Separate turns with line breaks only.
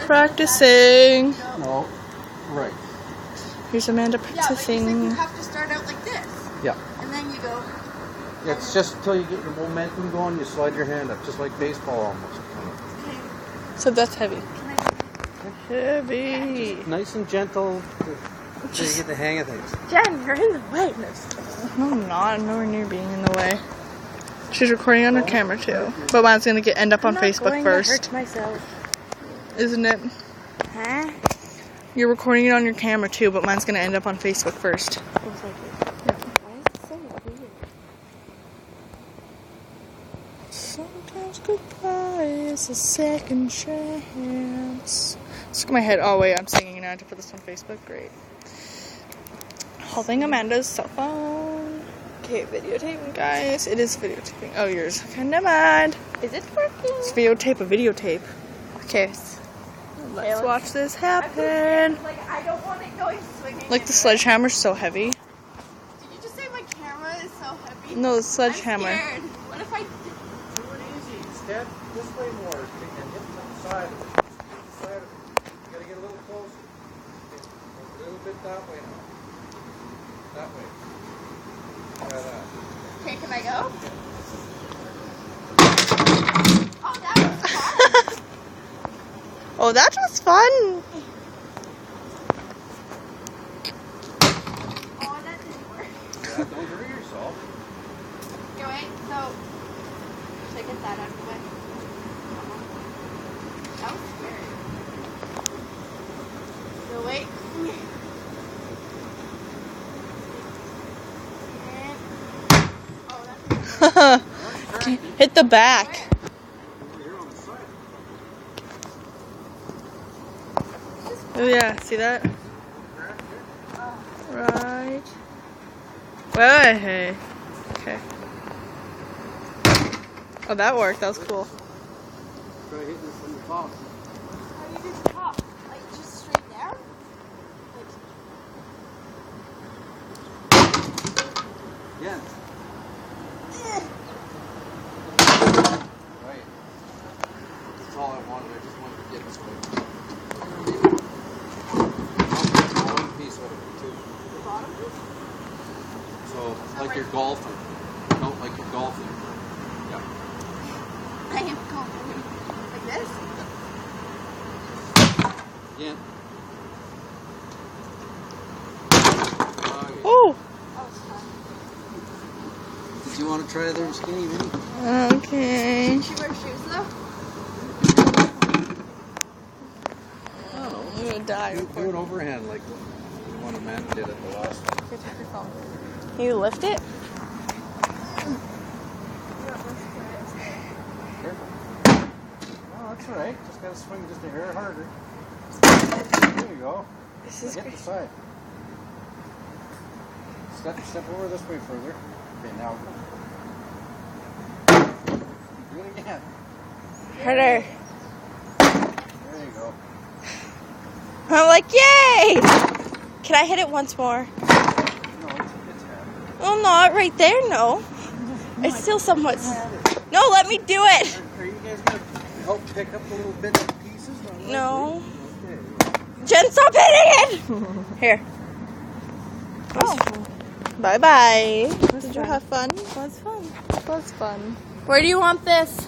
Practicing.
No, right.
Here's Amanda practicing.
Yeah, but you have to start out like this.
Yeah.
And then you go.
Yeah, it's just until you get your momentum going, you slide your hand up, just like baseball almost.
Okay.
So that's heavy.
Can I?
Heavy.
Just nice and gentle until you get the hang of things.
Jen, you're in the way.
No, I'm not. I'm nowhere near being in the way. She's recording on her camera too. But mine's gonna end up on Facebook first.
I'm not going to hurt myself.
Isn't it?
Huh?
You're recording it on your camera too, but mine's gonna end up on Facebook first.
Why is it so weird?
Sometimes goodbye is a second chance. Let's look at my head. Oh wait, I'm singing now. I have to put this on Facebook. Great. Holding Amanda's cell phone. Okay, videotaping, guys. It is videotaping. Oh, yours. Okay, never mind.
Is it working?
It's videotape, a videotape. Okay. Let's watch this happen.
Like, I don't want it going swinging.
Like the sledgehammer's so heavy.
Did you just say my camera is so heavy?
No, the sledgehammer.
I'm scared. What if I...
Do it easy. Stand this way more and hit the side of it. The side of it. You gotta get a little closer. A little bit that way now. That way.
Okay, can I go? Oh, that was fun.
Oh, that was fun.
Oh, that didn't work.
Yeah, don't hurt yourself.
Okay, wait, so... Should I get that out of the way? That was scary. So wait.
Okay, hit the back. Oh yeah, see that? Right. Wait. Okay. Oh, that worked. That was cool.
Try hitting this from the top.
How do you do the top? Like just straight down?
Yeah. Right. That's all I wanted. I just wanted to get this way. One piece of it too.
The bottom piece?
So, like you're golfing. No, like you're golfing. Yeah.
I am going like this?
Yeah.
Oh.
That was fun.
Did you want to try their skinny mini?
Okay.
Did she wear shoes though?
I'm gonna die.
Do it overhand like one of man did at the last one.
Can you lift it?
Careful. Oh, that's alright. Just gotta swing just a hair harder. There you go.
This is
Hit
great.
the side. Step over this way further. Okay, now do it again.
Harder.
There you go.
I'm like, yay! Can I hit it once more?
No, it's hard.
Well, not right there, no. It's still somewhat... No, let me do it!
Are you guys going to help pick up the little bits and pieces?
No.
Okay.
Jen, stop hitting it! Here. Oh. Bye-bye. Did you have fun? It was fun. It was fun.
Where do you want this?